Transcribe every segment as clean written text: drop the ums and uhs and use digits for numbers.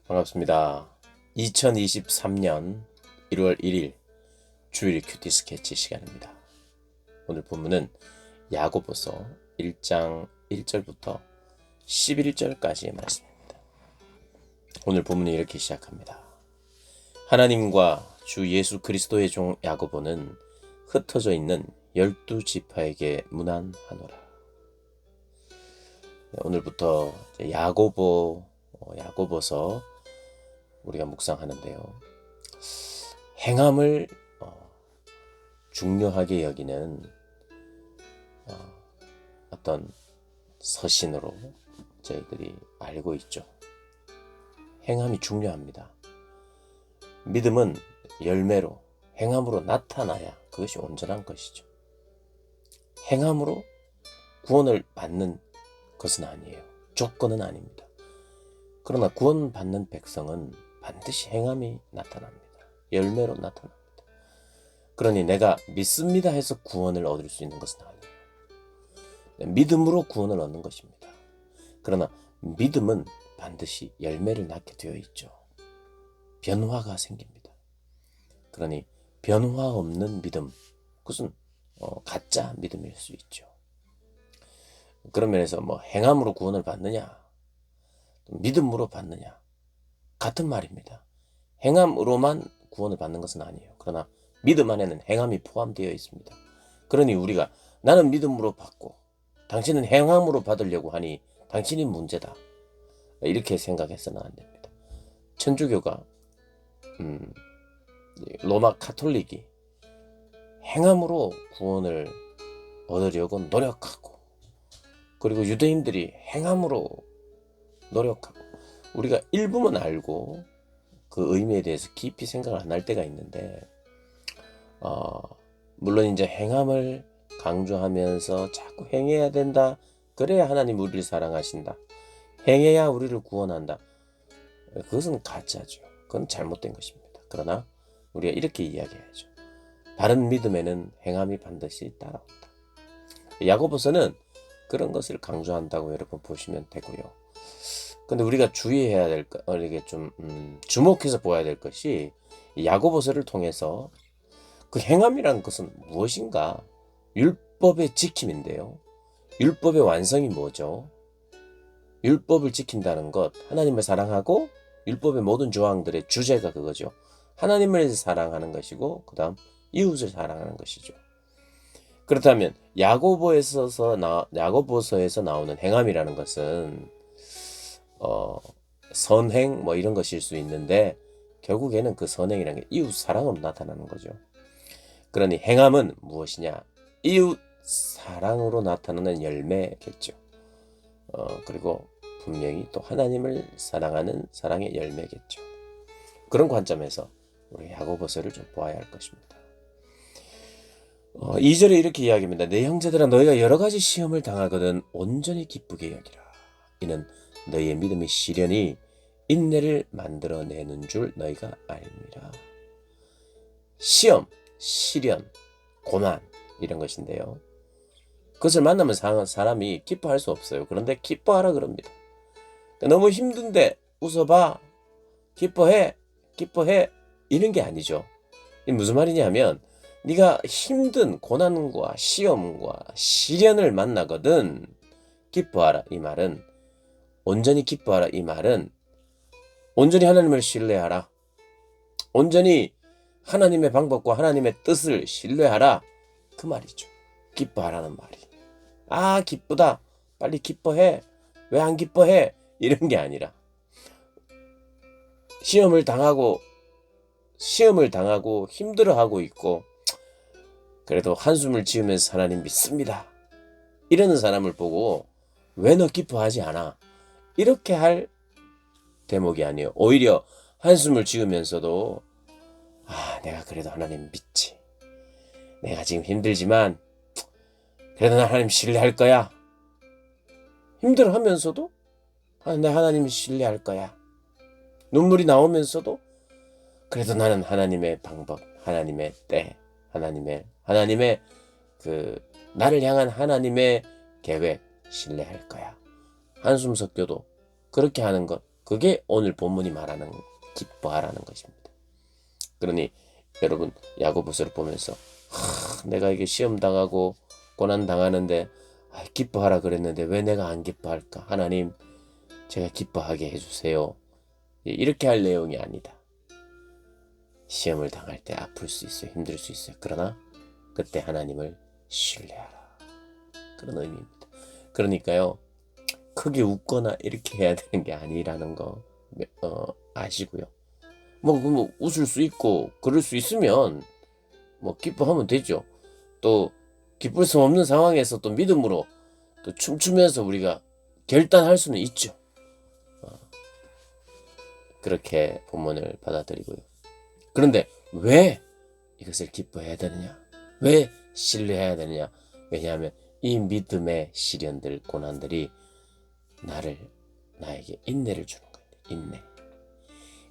반갑습니다. 2023년 1월 1일 주일 큐티 스케치 시간입니다. 오늘 본문은 야고보서 1장 1절부터 11절까지의 말씀입니다. 오늘 본문은 이렇게 시작합니다. 하나님과 주 예수 그리스도의 종 야고보는 흩어져 있는 12지파에게 문안하노라. 오늘부터 야고보서 우리가 묵상하는데요. 행함을 중요하게 여기는 어떤 서신으로 저희들이 알고 있죠. 행함이 중요합니다. 믿음은 열매로, 행함으로 나타나야 그것이 온전한 것이죠. 행함으로 구원을 받는 것은 아니에요. 조건은 아닙니다. 그러나 구원받는 백성은 반드시 행함이 나타납니다. 열매로 나타납니다. 그러니 내가 믿습니다 해서 구원을 얻을 수 있는 것은 아니에요. 믿음으로 구원을 얻는 것입니다. 그러나 믿음은 반드시 열매를 낳게 되어 있죠. 변화가 생깁니다. 그러니 변화 없는 믿음, 그것은 가짜 믿음일 수 있죠. 그런 면에서 행함으로 구원을 받느냐, 믿음으로 받느냐, 같은 말입니다. 행함으로만 구원을 받는 것은 아니에요. 그러나 믿음 안에는 행함이 포함되어 있습니다. 그러니 우리가 나는 믿음으로 받고 당신은 행함으로 받으려고 하니 당신이 문제다, 이렇게 생각해서는 안 됩니다. 천주교가 로마 카톨릭이 행함으로 구원을 얻으려고 노력하고, 그리고 유대인들이 행함으로 노력하고, 우리가 일부만 알고 그 의미에 대해서 깊이 생각을 안 할 때가 있는데, 물론 이제 행함을 강조하면서 자꾸 행해야 된다, 그래야 하나님 우리를 사랑하신다, 행해야 우리를 구원한다, 그것은 가짜죠. 그건 잘못된 것입니다. 그러나 우리가 이렇게 이야기해야죠. 바른 믿음에는 행함이 반드시 따라온다. 야고보서는 그런 것을 강조한다고 여러분 보시면 되고요. 근데 우리가 주의해야 될 것, 이게 좀 주목해서 보아야 될 것이, 야고보서를 통해서 그 행함이란 것은 무엇인가? 율법의 지킴인데요. 율법의 완성이 뭐죠? 율법을 지킨다는 것, 하나님을 사랑하고 율법의 모든 조항들의 주제가 그거죠. 하나님을 사랑하는 것이고, 그 다음 이웃을 사랑하는 것이죠. 그렇다면 야고보서에서 나오는 행함이라는 것은 선행 이런 것일 수 있는데, 결국에는 그 선행이라는 게 이웃 사랑으로 나타나는 거죠. 그러니 행함은 무엇이냐? 이웃 사랑으로 나타나는 열매겠죠. 그리고 분명히 또 하나님을 사랑하는 사랑의 열매겠죠. 그런 관점에서 우리 야고보서를 좀 보아야 할 것입니다. 2절에 이렇게 이야기합니다. 내 형제들아, 너희가 여러 가지 시험을 당하거든 온전히 기쁘게 여기라. 이는 너희의 믿음의 시련이 인내를 만들어내는 줄 너희가 알미라. 시험, 시련, 고난, 이런 것인데요. 그것을 만나면 사람이 기뻐할 수 없어요. 그런데 기뻐하라 그럽니다. 너무 힘든데 웃어봐, 기뻐해, 이런 게 아니죠. 이게 무슨 말이냐면, 네가 힘든 고난과 시험과 시련을 만나거든 기뻐하라, 이 말은, 온전히 기뻐하라, 이 말은 온전히 하나님을 신뢰하라, 온전히 하나님의 방법과 하나님의 뜻을 신뢰하라, 그 말이죠. 기뻐하라는 말이. 아, 기쁘다, 빨리 기뻐해, 왜 안 기뻐해, 이런 게 아니라, 시험을 당하고 힘들어하고 있고 그래도 한숨을 지으면서 하나님 믿습니다, 이러는 사람을 보고 왜 너 기뻐하지 않아, 이렇게 할 대목이 아니에요. 오히려 한숨을 지으면서도 내가 그래도 하나님 믿지, 내가 지금 힘들지만 그래도 나 하나님 신뢰할 거야, 힘들어하면서도 내 하나님 신뢰할 거야, 눈물이 나오면서도 그래도 나는 하나님의 방법, 하나님의 때, 하나님의 그 나를 향한 하나님의 계획 신뢰할 거야. 한숨 섞여도 그렇게 하는 것, 그게 오늘 본문이 말하는 기뻐하라는 것입니다. 그러니 여러분 야고보서를 보면서 내가 이게 시험 당하고 고난 당하는데 기뻐하라 그랬는데 왜 내가 안 기뻐할까? 하나님 제가 기뻐하게 해주세요. 이렇게 할 내용이 아니다. 시험을 당할 때 아플 수 있어요. 힘들 수 있어요. 그러나 그때 하나님을 신뢰하라. 그런 의미입니다. 그러니까요. 크게 웃거나 이렇게 해야 되는 게 아니라는 거 아시고요. 뭐 웃을 수 있고 그럴 수 있으면 뭐 기뻐하면 되죠. 또 기쁠 수 없는 상황에서 또 믿음으로 또 춤추면서 우리가 결단할 수는 있죠. 그렇게 본문을 받아들이고요. 그런데 왜 이것을 기뻐해야 되느냐? 왜 신뢰해야 되느냐? 왜냐하면 이 믿음의 시련들, 고난들이 나에게 인내를 주는 거예요. 인내.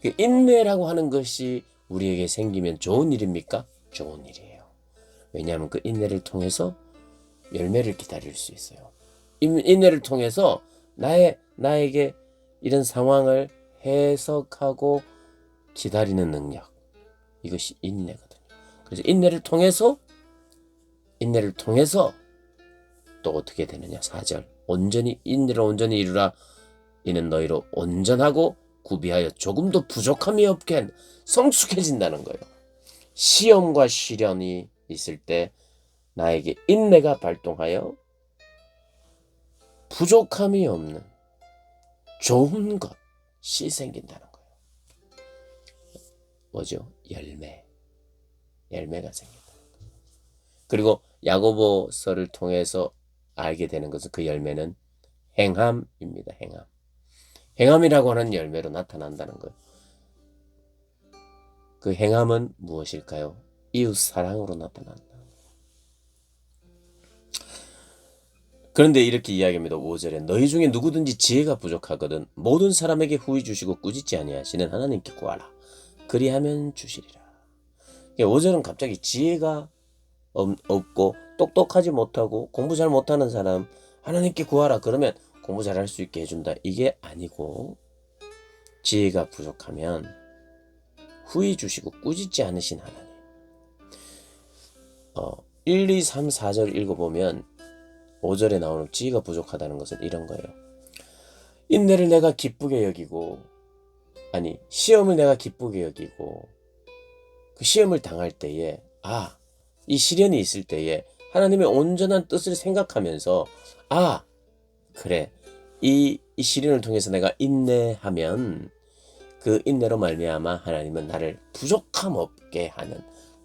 그 인내라고 하는 것이 우리에게 생기면 좋은 일입니까? 좋은 일이에요. 왜냐하면 그 인내를 통해서 열매를 기다릴 수 있어요. 인내를 통해서 나에게 이런 상황을 해석하고 기다리는 능력. 이것이 인내거든요. 그래서 인내를 통해서 또 어떻게 되느냐? 4절. 인내를 온전히 이루라. 이는 너희로 온전하고 구비하여 조금도 부족함이 없게 성숙해진다는 거예요. 시험과 시련이 있을 때 나에게 인내가 발동하여 부족함이 없는 좋은 것이 생긴다는 거예요. 뭐죠? 열매가 생긴다. 그리고 야고보서를 통해서 알게 되는 것은 그 열매는 행함입니다. 행함이라고 하는 열매로 나타난다는 거예요. 그 행함은 무엇일까요? 이웃 사랑으로 나타난다. 그런데 이렇게 이야기합니다. 5절에 너희 중에 누구든지 지혜가 부족하거든 모든 사람에게 후히 주시고 꾸짖지 아니하시는 하나님께 구하라. 그리하면 주시리라. 5절은 갑자기 지혜가 없고 똑똑하지 못하고 공부 잘 못하는 사람 하나님께 구하라. 그러면 공부 잘할 수 있게 해준다. 이게 아니고 지혜가 부족하면 후히 주시고 꾸짖지 않으신 하나님. 1, 2, 3, 4절 읽어보면 5절에 나오는 지혜가 부족하다는 것은 이런 거예요. 인내를 내가 기쁘게 여기고 시험을 내가 기쁘게 여기고 그 시험을 당할 때에 이 시련이 있을 때에 하나님의 온전한 뜻을 생각하면서 그래 이 시련을 통해서 내가 인내하면 그 인내로 말미암아 하나님은 나를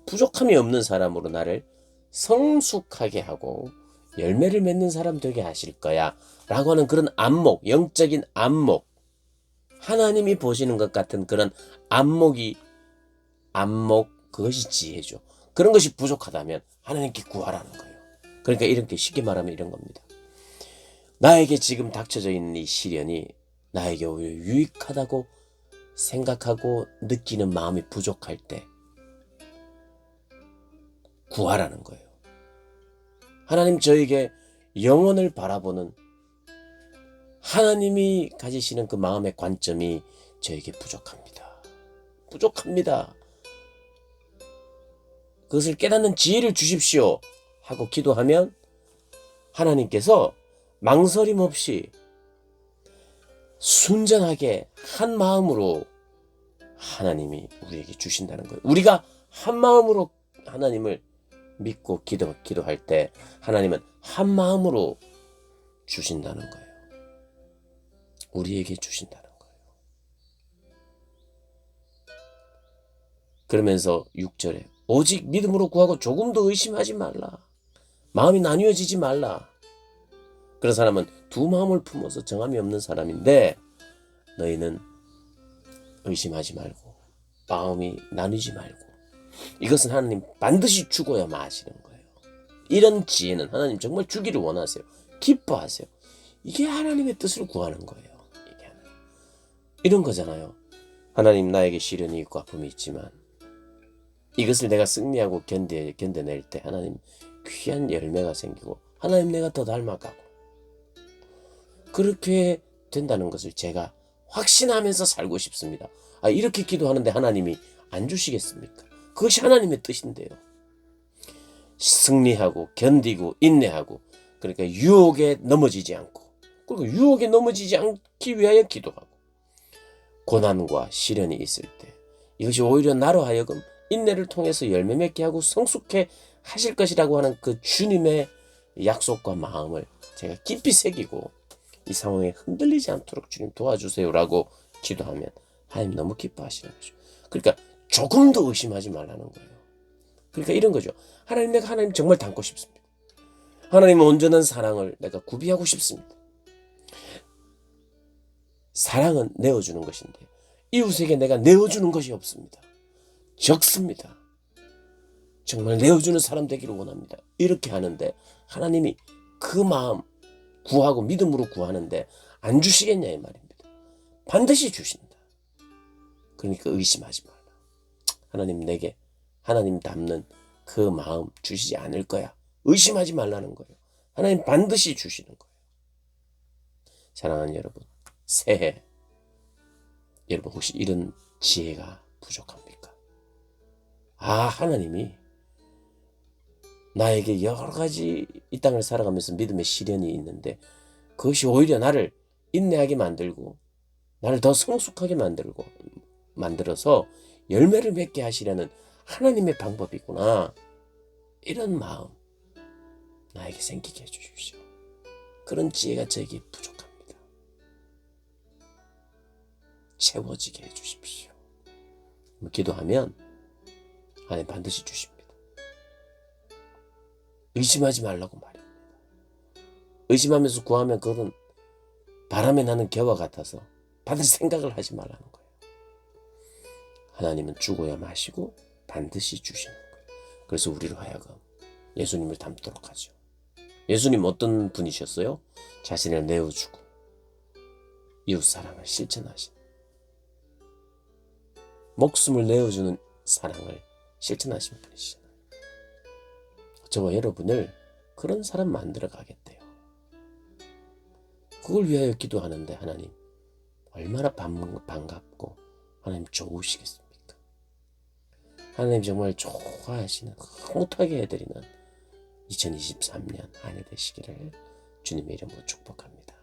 부족함이 없는 사람으로 나를 성숙하게 하고 열매를 맺는 사람 되게 하실 거야 라고 하는 그런 영적인 안목, 하나님이 보시는 것 같은 그런 안목, 그것이 지혜죠. 그런 것이 부족하다면 하나님께 구하라는 거예요. 그러니까 이렇게 쉽게 말하면 이런 겁니다. 나에게 지금 닥쳐져 있는 이 시련이 나에게 오히려 유익하다고 생각하고 느끼는 마음이 부족할 때 구하라는 거예요. 하나님 저에게 영혼을 바라보는 하나님이 가지시는 그 마음의 관점이 저에게 부족합니다. 그것을 깨닫는 지혜를 주십시오 하고 기도하면 하나님께서 망설임 없이 순전하게 한 마음으로 하나님이 우리에게 주신다는 거예요. 우리가 한 마음으로 하나님을 믿고 기도할 때 하나님은 한 마음으로 주신다는 거예요. 우리에게 주신다는 거예요. 그러면서 6절에 오직 믿음으로 구하고 조금도 의심하지 말라. 마음이 나뉘어지지 말라. 그런 사람은 두 마음을 품어서 정함이 없는 사람인데 너희는 의심하지 말고 마음이 나뉘지 말고 이것은 하나님 반드시 주고야 마시는 거예요. 이런 지혜는 하나님 정말 주기를 원하세요. 기뻐하세요. 이게 하나님의 뜻을 구하는 거예요. 이런 거잖아요. 하나님 나에게 시련이 있고 아픔이 있지만 이것을 내가 승리하고 견뎌낼 때 하나님 귀한 열매가 생기고 하나님 내가 더 닮아가고 그렇게 된다는 것을 제가 확신하면서 살고 싶습니다. 이렇게 기도하는데 하나님이 안 주시겠습니까? 그것이 하나님의 뜻인데요. 승리하고 견디고 인내하고, 그러니까 유혹에 넘어지지 않고, 그리고 유혹에 넘어지지 않기 위하여 기도하고, 고난과 시련이 있을 때 이것이 오히려 나로 하여금 인내를 통해서 열매 맺게 하고 성숙해 하실 것이라고 하는 그 주님의 약속과 마음을 제가 깊이 새기고, 이 상황에 흔들리지 않도록 주님 도와주세요라고 기도하면 하나님 너무 기뻐하시는 거죠. 그러니까 조금 더 의심하지 말라는 거예요. 그러니까 이런 거죠. 하나님, 내가 하나님 정말 닮고 싶습니다. 하나님의 온전한 사랑을 내가 구비하고 싶습니다. 사랑은 내어주는 것인데 이웃에게 내가 내어주는 것이 없습니다. 적습니다. 정말 내어주는 사람 되기를 원합니다. 이렇게 하는데 하나님이 그 마음 구하고 믿음으로 구하는데 안 주시겠냐 이 말입니다. 반드시 주신다. 그러니까 의심하지 말라. 하나님, 내게 하나님 닮는 그 마음 주시지 않을 거야. 의심하지 말라는 거예요. 하나님 반드시 주시는 거예요. 사랑하는 여러분, 새해 여러분 혹시 이런 지혜가 부족합니까? 하나님이 나에게 여러 가지 이 땅을 살아가면서 믿음의 시련이 있는데 그것이 오히려 나를 인내하게 만들고 나를 더 성숙하게 만들어서 열매를 맺게 하시려는 하나님의 방법이구나. 이런 마음 나에게 생기게 해주십시오. 그런 지혜가 저에게 부족합니다. 채워지게 해주십시오. 기도하면 하나님 반드시 주십니다. 의심하지 말라고 말입니다. 의심하면서 구하면 그것은 바람에 나는 겨와 같아서 반드시 생각을 하지 말라는 거예요. 하나님은 주고야 마시고 반드시 주시는 거예요. 그래서 우리로 하여금 예수님을 닮도록 하죠. 예수님 어떤 분이셨어요? 자신을 내어주고 이웃사랑을 실천하신, 목숨을 내어주는 사랑을 실천하신 분이시잖아요. 저와 여러분을 그런 사람 만들어 가겠대요. 그걸 위하여 기도하는데 하나님 얼마나 반갑고 하나님 좋으시겠습니까? 하나님 정말 좋아하시는, 흐뭇하게 해드리는 2023년 한 해 되시기를 주님의 이름으로 축복합니다.